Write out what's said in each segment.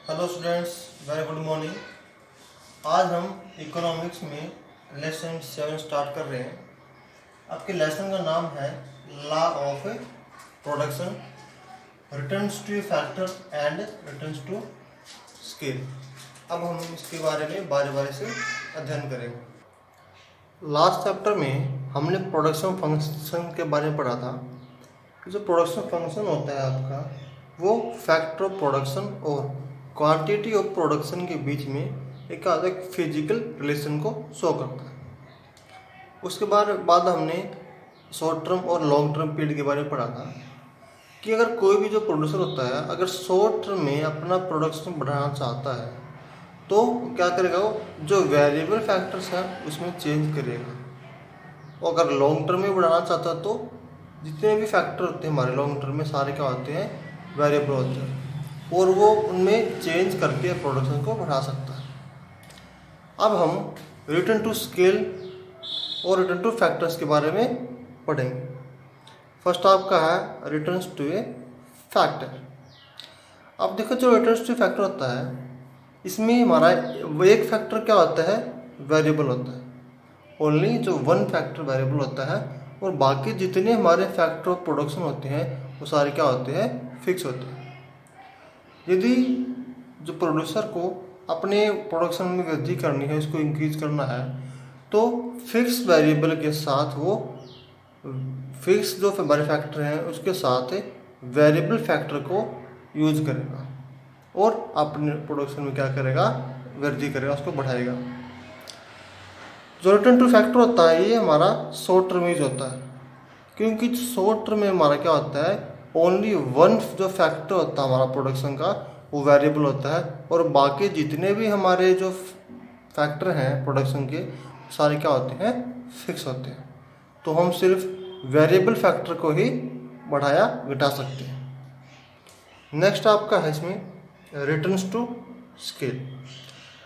Hello students, very good morning. आज हम economics में लेसन 7 स्टार्ट कर रहे हैं। आपके लेसन का नाम है law of production, returns to factor and returns to scale. अब हम इसके बारे में बारी बारी से अध्ययन करेंगे। लास्ट चैप्टर में हमने प्रोडक्शन फंक्शन के बारे में पढ़ा था। जो प्रोडक्शन फंक्शन होता है आपका, वो फैक्टर ऑफ प्रोडक्शन और क्वांटिटी ऑफ प्रोडक्शन के बीच में एक फिजिकल रिलेशन को शो करता है। उसके बाद हमने शॉर्ट टर्म और लॉन्ग टर्म पीरियड के बारे में पढ़ा था कि अगर कोई भी जो प्रोड्यूसर होता है, अगर शॉर्ट टर्म में अपना प्रोडक्शन बढ़ाना चाहता है तो क्या करेगा, वो जो वेरिएबल फैक्टर्स हैं उसमें चेंज करेगा। और अगर लॉन्ग टर्म में बढ़ाना चाहता है तो जितने भी फैक्टर होते हैं हमारे लॉन्ग टर्म में, सारे क्या होते हैं, वेरिएबल होते हैं, और वो उनमें चेंज करके प्रोडक्शन को बढ़ा सकता है। अब हम रिटर्न टू स्केल और रिटर्न टू फैक्टर्स के बारे में पढ़ेंगे। फर्स्ट आपका है रिटर्न्स टू ए फैक्टर। अब देखो, जो रिटर्न्स टू फैक्टर होता है, इसमें हमारा एक फैक्टर क्या होता है, वेरिएबल होता है। ओनली जो वन फैक्टर वेरिएबल होता है, और बाकी जितने हमारे फैक्टर ऑफ प्रोडक्शन होते हैं वो सारे क्या होते हैं, फिक्स होते हैं। यदि जो प्रोड्यूसर को अपने प्रोडक्शन में वृद्धि करनी है, उसको इंक्रीज करना है, तो फिक्स वेरिएबल के साथ वो फिक्स जो हमारे फैक्टर हैं उसके साथ वेरिएबल फैक्टर को यूज करेगा और अपने प्रोडक्शन में क्या करेगा, वृद्धि करेगा, उसको बढ़ाएगा। जो रिटर्न टू फैक्टर होता है, ये हमारा शॉर्ट टर्म यूज होता है, क्योंकि शॉर्ट टर्म में हमारा क्या होता है, ओनली वन जो फैक्टर होता है हमारा प्रोडक्शन का, वो वेरिएबल होता है, और बाकी जितने भी हमारे जो फैक्टर हैं प्रोडक्शन के, सारे क्या होते हैं, फिक्स होते हैं। तो हम सिर्फ वेरिएबल फैक्टर को ही बढ़ाया घटा सकते हैं। नेक्स्ट आपका है इसमें रिटर्न्स टू स्केल।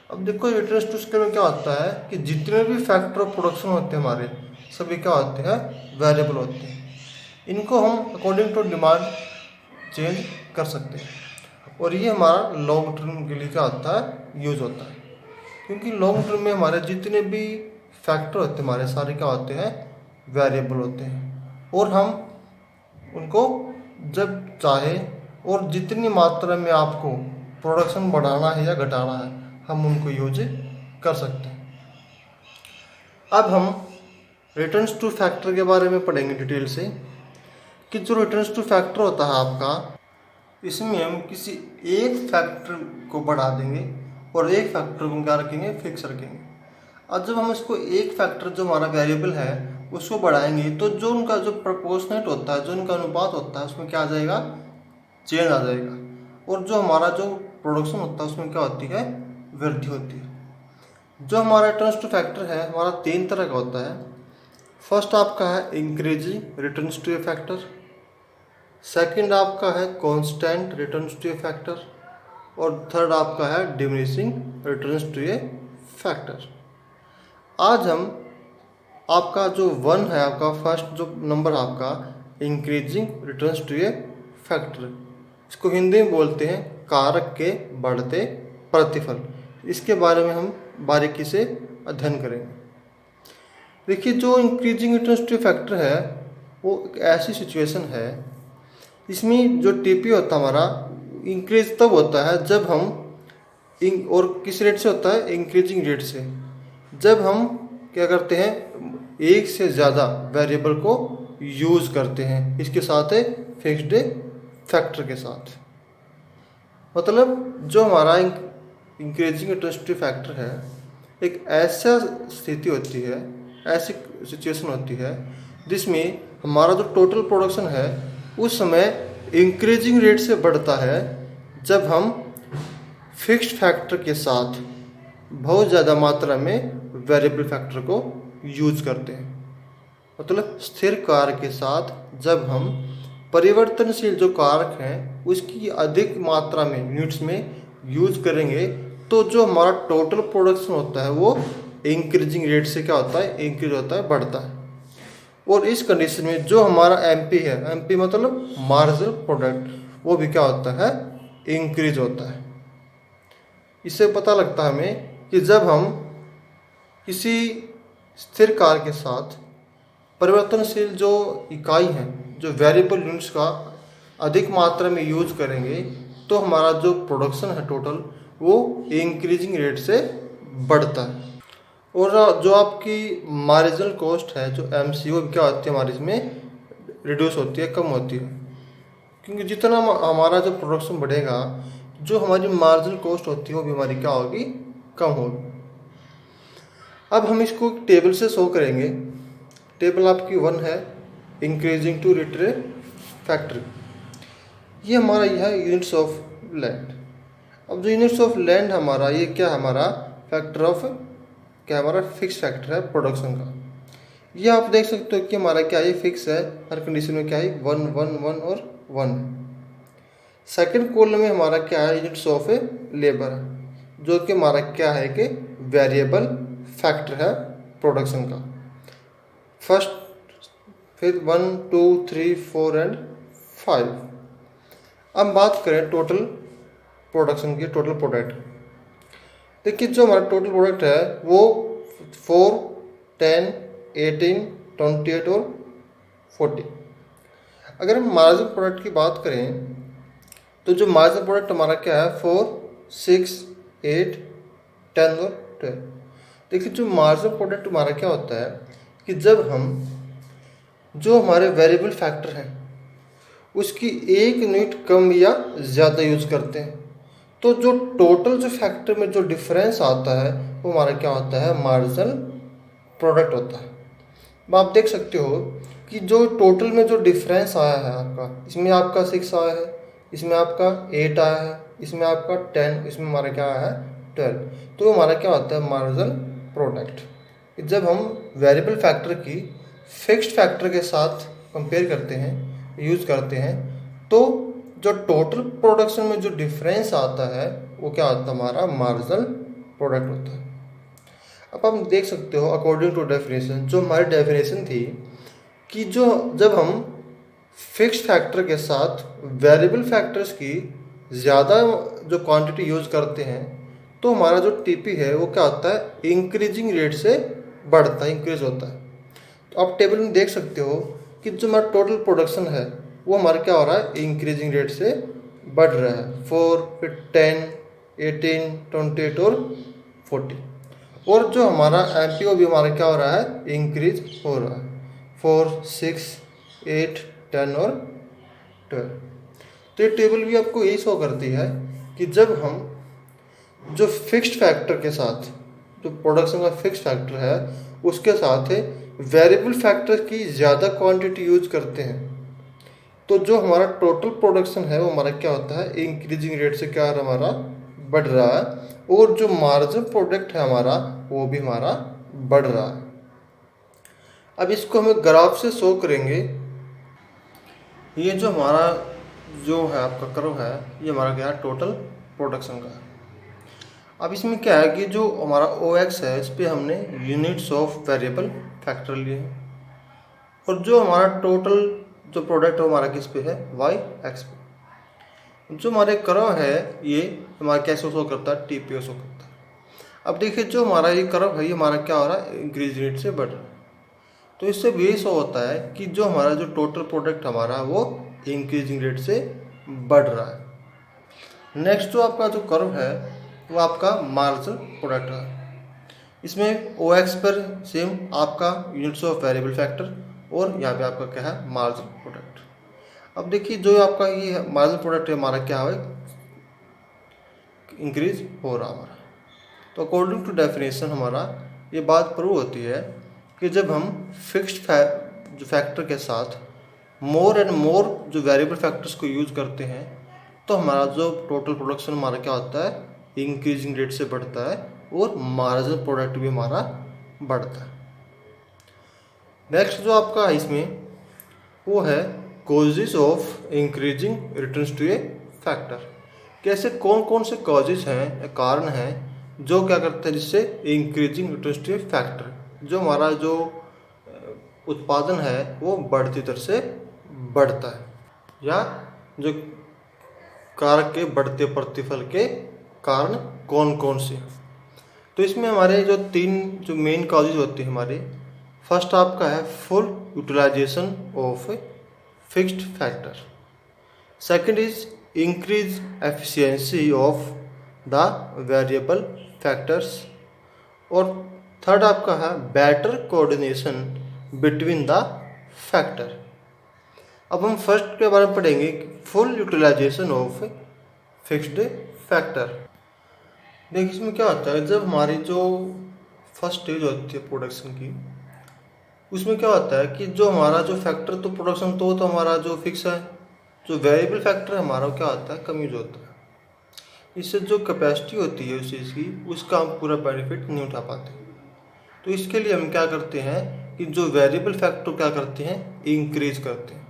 अब देखो, रिटर्न्स टू स्केल में क्या होता है कि जितने भी फैक्टर ऑफ प्रोडक्शन होते हैं हमारे, सभी क्या होते हैं, वेरिएबल होते हैं। इनको हम अकॉर्डिंग टू डिमांड चेंज कर सकते हैं, और ये हमारा लॉन्ग टर्म के लिए क्या होता है, यूज होता है। क्योंकि लॉन्ग टर्म में हमारे जितने भी फैक्टर होते हैं हमारे, सारे क्या होते हैं, वेरिएबल होते हैं, और हम उनको जब चाहे और जितनी मात्रा में आपको प्रोडक्शन बढ़ाना है या घटाना है, हम उनको यूज कर सकते हैं। अब हम रिटर्न्स टू फैक्टर के बारे में पढ़ेंगे डिटेल से, कि जो रिटर्न्स टू फैक्टर होता है आपका, इसमें हम किसी एक फैक्टर को बढ़ा देंगे और एक फैक्टर को क्या रखेंगे, फिक्स रखेंगे। और जब हम इसको एक फैक्टर जो हमारा वेरिएबल है उसको बढ़ाएंगे, तो जो उनका जो प्रपोर्शनेट होता है, जो उनका अनुपात होता है, उसमें क्या आ जाएगा, चेंज आ जाएगा, और जो हमारा जो प्रोडक्शन होता है उसमें क्या होती है, वृद्धि होती है। जो हमारा रिटर्न्स टू फैक्टर है हमारा 3 तरह का होता है। फर्स्ट आपका है increasing returns to a factor, second आपका है constant returns to a factor, और थर्ड आपका है diminishing returns to a factor. आज हम आपका जो 1 है, आपका फर्स्ट जो नंबर आपका increasing returns to a factor, इसको हिंदी में बोलते हैं कारक के बढ़ते प्रतिफल। इसके बारे में हम बारीकी से अध्ययन करेंगे। देखिए, जो increasing returns to a factor है वो एक ऐसी सिचुएशन है, इसमें जो टीपी होता है हमारा, इंक्रीज तब होता है जब हम और किस रेट से होता है, इंक्रीजिंग रेट से, जब हम क्या करते हैं, एक से ज़्यादा वेरिएबल को यूज़ करते हैं, इसके साथ है फिक्स्ड फैक्टर के साथ। मतलब जो हमारा इंक्रीजिंग रिटर्न्स टू फैक्टर है, एक ऐसा स्थिति होती है, ऐसी सिचुएशन होती है जिसमें हमारा जो टोटल प्रोडक्शन है उस समय इंक्रीजिंग रेट से बढ़ता है, जब हम फिक्स्ड फैक्टर के साथ बहुत ज़्यादा मात्रा में वेरिएबल फैक्टर को यूज करते हैं। मतलब स्थिर कारक के साथ जब हम परिवर्तनशील जो कारक हैं उसकी अधिक मात्रा में यूनिट्स में यूज करेंगे, तो जो हमारा टोटल प्रोडक्शन होता है वो इंक्रीजिंग रेट से क्या होता है, इंक्रीज होता है, बढ़ता है। और इस कंडीशन में जो हमारा एमपी है, एमपी मतलब मार्जिनल प्रोडक्ट, वो भी क्या होता है, इंक्रीज होता है। इससे पता लगता है हमें कि जब हम किसी स्थिर कार्य के साथ परिवर्तनशील जो इकाई हैं, जो वेरिएबल यूनिट्स का अधिक मात्रा में यूज करेंगे, तो हमारा जो प्रोडक्शन है टोटल वो इंक्रीजिंग रेट से बढ़ता है। और जो आपकी मार्जिनल कॉस्ट है, जो MCO क्या होती है हमारी, इसमें रिड्यूस होती है, कम होती है। क्योंकि जितना हमारा जो प्रोडक्शन बढ़ेगा, जो हमारी मार्जिनल कॉस्ट होती है वो भी हमारी क्या होगी, कम होगी। अब हम इसको टेबल से शो करेंगे। टेबल आपकी 1 है, इंक्रीजिंग टू रिटरे फैक्ट्री। ये हमारा यह है यूनिट्स ऑफ लैंड। अब जो यूनिट्स ऑफ लैंड हमारा, ये क्या हमारा फैक्टर ऑफ, क्या हमारा फिक्स फैक्टर है प्रोडक्शन का। ये आप देख सकते हो कि हमारा क्या ये फिक्स है, हर कंडीशन में क्या है 1 1 1 और 1। सेकंड कॉलम में हमारा क्या है यूनिट्स ऑफ लेबर, जो कि हमारा क्या है कि वेरिएबल फैक्टर है प्रोडक्शन का। फर्स्ट, फिर 1 2 3 4 एंड 5। अब बात करें टोटल प्रोडक्शन की, टोटल प्रोडक्ट। देखिए जो हमारा टोटल प्रोडक्ट है वो 4 10 18 28 और 40। अगर हम मार्जिन प्रोडक्ट की बात करें तो जो मार्जिन प्रोडक्ट हमारा क्या है 4 6 8 10 और 12। देखिए जो मार्जिन प्रोडक्ट हमारा क्या होता है कि जब हम जो हमारे वेरिएबल फैक्टर हैं उसकी 1 यूनिट कम या ज़्यादा यूज करते हैं, तो जो टोटल जो फैक्टर में जो डिफरेंस आता है वो हमारा क्या होता है, मार्जिनल प्रोडक्ट होता है। अब आप देख सकते हो कि जो टोटल में जो डिफरेंस आया है आपका, इसमें आपका 6 आया है, इसमें आपका 8 आया है, इसमें आपका 10, इसमें हमारा क्या आया है 12, तो हमारा क्या होता है मार्जिनल प्रोडक्ट। जब हम वेरिएबल फैक्टर की फिक्स्ड फैक्टर के साथ कंपेयर करते हैं, यूज करते हैं, तो जो टोटल प्रोडक्शन में जो डिफरेंस आता है वो क्या होता है, हमारा मार्जिनल प्रोडक्ट होता है। अब हम देख सकते हो अकॉर्डिंग टू डेफिनेशन, जो हमारी डेफिनेशन थी कि जो जब हम फिक्स्ड फैक्टर के साथ वेरिएबल फैक्टर्स की ज़्यादा जो क्वांटिटी यूज करते हैं, तो हमारा जो टीपी है वो क्या होता है, इंक्रीजिंग रेट से बढ़ता है, इंक्रीज होता है। तो आप टेबल में देख सकते हो कि जो हमारा टोटल प्रोडक्शन है वो हमारा क्या हो रहा है, इंक्रीजिंग रेट से बढ़ रहा है। 4 फिर 10 18 28 और 40। और जो हमारा MPO भी हमारा क्या हो रहा है, इंक्रीज हो रहा है, 4 6 8 10 और 12। तो ये टेबल भी आपको यही शो करती है कि जब हम जो फिक्स्ड फैक्टर के साथ, जो प्रोडक्शन का फिक्स्ड फैक्टर है उसके साथ वेरिएबल फैक्टर की ज़्यादा क्वांटिटी यूज करते हैं, तो जो हमारा टोटल प्रोडक्शन है वो हमारा क्या होता है, इंक्रीजिंग रेट से क्या हमारा बढ़ रहा है, और जो मार्जिन प्रोडक्ट है हमारा वो भी हमारा बढ़ रहा है। अब इसको हमें ग्राफ से शो करेंगे। ये जो हमारा जो है आपका कर्व है, ये हमारा क्या है, टोटल प्रोडक्शन का है। अब इसमें क्या है कि जो हमारा OX है इस पर हमने यूनिट्स ऑफ वेरिएबल फैक्टर लिए हैं, और जो हमारा टोटल जो प्रोडक्ट है हमारा किस पे है, YX पे। जो हमारे कर्व है ये हमारा कैसे शो करता है, TPO शो करता है। अब देखिए जो हमारा ये कर्व है ये हमारा क्या हो रहा है, इंक्रीज रेट से बढ़ रहा है। तो इससे भी ये शो होता है कि जो हमारा जो टोटल प्रोडक्ट हमारा वो इंक्रीजिंग रेट से बढ़ रहा है। नेक्स्ट जो आपका जो कर्व है वो आपका मार्जिनल प्रोडक्ट है। इसमें OX पर सेम आपका यूनिट्स ऑफ वेरिएबल फैक्टर, और यहाँ पे आपका क्या है, मार्जिनल प्रोडक्ट। अब देखिए जो आपका ये मार्जिनल प्रोडक्ट है हमारा क्या है, इंक्रीज हो रहा हमारा। तो अकॉर्डिंग टू डेफिनेशन हमारा ये बात प्रूव होती है कि जब हम फिक्स्ड जो फैक्टर के साथ मोर एंड मोर जो वेरिएबल फैक्टर्स को यूज करते हैं, तो हमारा जो टोटल प्रोडक्शन हमारा क्या होता है, इंक्रीजिंग रेट से बढ़ता है, और मार्जिनल प्रोडक्ट भी हमारा बढ़ता है। नेक्स्ट जो आपका है इसमें वो है causes of increasing returns to a factor. कैसे कौन कौन से कॉजेज हैं, कारण हैं जो क्या करते हैं जिससे increasing returns to a factor, जो हमारा जो उत्पादन है वो बढ़ती दर से बढ़ता है, या जो कारक के बढ़ते प्रतिफल के कारण कौन कौन से हैं। तो इसमें हमारे जो 3 जो मेन कॉजेज होते हैं हमारे, फर्स्ट आपका है full utilisation of fixed factor, second is increase efficiency of the variable factors, और थर्ड आपका है better coordination between the factor. अब हम फर्स्ट के बारे में पढ़ेंगे, full utilisation of fixed factor. देखिए इसमें क्या होता है, जब हमारी जो फर्स्ट स्टेज होती है प्रोडक्शन की, उसमें क्या होता है कि जो हमारा जो फैक्टर तो प्रोडक्शन तो हमारा जो फिक्स है, जो वेरिएबल फैक्टर हमारा क्या होता है, कम यूज होता है। इससे जो कैपेसिटी होती है उस चीज़ की, उसका हम पूरा बेनिफिट नहीं उठा पाते। तो इसके लिए हम क्या करते हैं कि जो वेरिएबल फैक्टर क्या करते हैं, इंक्रीज करते हैं,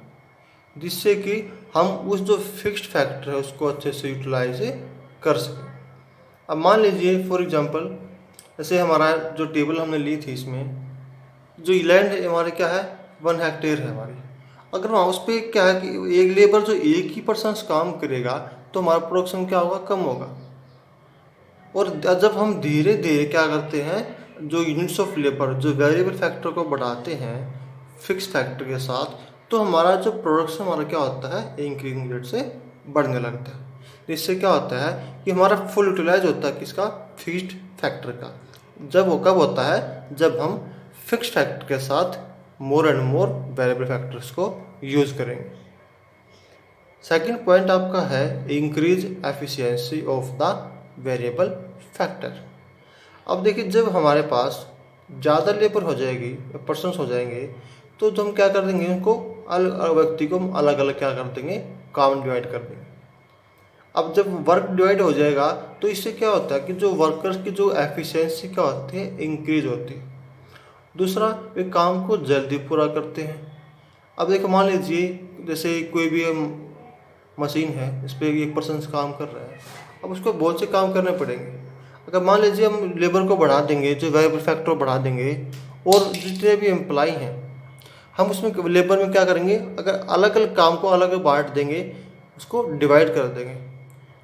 जिससे कि हम उस जो फिक्स्ड फैक्टर है उसको अच्छे से यूटिलाइज कर सकें। अब मान लीजिए फॉर एग्जांपल, जैसे हमारा जो टेबल हमने ली थी, इसमें जो लैंड हमारे क्या है 1 हेक्टेयर है हमारी। अगर वहाँ उस पर क्या है कि एक लेबर जो एक ही पर्सन काम करेगा तो हमारा प्रोडक्शन क्या होगा, कम होगा। और जब हम धीरे धीरे क्या करते हैं, जो यूनिट्स ऑफ लेबर जो वेरिएबल फैक्टर को बढ़ाते हैं फिक्स फैक्टर के साथ, तो हमारा जो प्रोडक्शन हमारा क्या होता है, इंक्रीजिंग रेट से बढ़ने लगता है। इससे क्या होता है कि हमारा फुल यूटिलाइज होता है किसका, फिक्स्ड फैक्टर का। जब वो कब होता है, जब हम फिक्स्ड फैक्टर के साथ more and more variable factors को यूज करेंगे। सेकंड पॉइंट आपका है increase efficiency of the variable factor. अब देखिए जब हमारे पास ज़्यादा लेबर हो जाएगी, पर्सन्स हो जाएंगे, तो हम क्या कर देंगे, उनको अलग व्यक्ति को हम अलग अलग क्या कर देंगे, काम डिवाइड कर देंगे। अब जब वर्क डिवाइड हो जाएगा तो इससे क्या होता है कि जो वर्कर्स की जो एफिशिएंसी क्या होती है, इंक्रीज होती है। दूसरा, वे काम को जल्दी पूरा करते हैं। अब देखो मान लीजिए जैसे कोई भी मशीन है, इस पर एक पर्सन काम कर रहा है, अब उसको बहुत से काम करने पड़ेंगे। अगर मान लीजिए हम लेबर को बढ़ा देंगे, जो वेरिएबल फैक्टर बढ़ा देंगे, और जितने भी एम्प्लॉय हैं हम उसमें लेबर में क्या करेंगे, अगर अलग अलग काम को अलग अलग बांट देंगे, उसको डिवाइड कर देंगे,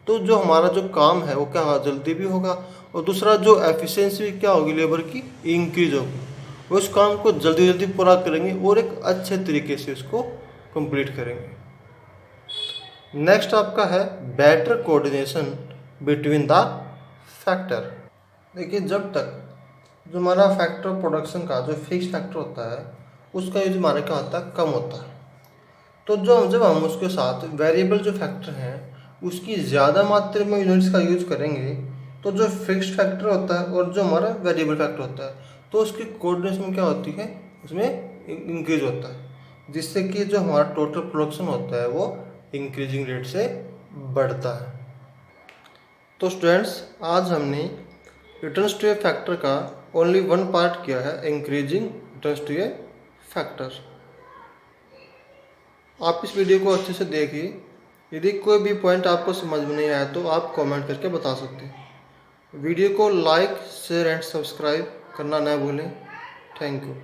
तो जो हमारा जो काम है वो क्या होगा, जल्दी भी होगा। और दूसरा, जो एफिशिएंसी क्या होगी लेबर की, इंक्रीज होगी। वो उस काम को जल्दी जल्दी पूरा करेंगे और एक अच्छे तरीके से उसको कंप्लीट करेंगे। नेक्स्ट आपका है better coordination between the factor. देखिए जब तक जो हमारा फैक्टर प्रोडक्शन का जो फिक्स फैक्टर होता है उसका यूज हमारा क्या होता है, कम होता है। तो जब हम उसके साथ वेरिएबल जो फैक्टर हैं उसकी ज़्यादा मात्रा में यूनिट्स का यूज करेंगे, तो जो फिक्स्ड फैक्टर होता है और जो हमारा वेरिएबल फैक्टर होता है, तो उसकी कोऑर्डिनेशन क्या होती है, उसमें इंक्रीज होता है, जिससे कि जो हमारा टोटल प्रोडक्शन होता है वो इंक्रीजिंग रेट से बढ़ता है। तो स्टूडेंट्स, आज हमने रिटर्न्स टू ए फैक्टर का ओनली 1 पार्ट किया है, increasing returns to a factor. आप इस वीडियो को अच्छे से देखिए। यदि कोई भी पॉइंट आपको समझ में नहीं आया तो आप कमेंट करके बता सकते हैं। वीडियो को लाइक, शेयर एंड सब्सक्राइब करना न भूलें। Thank you.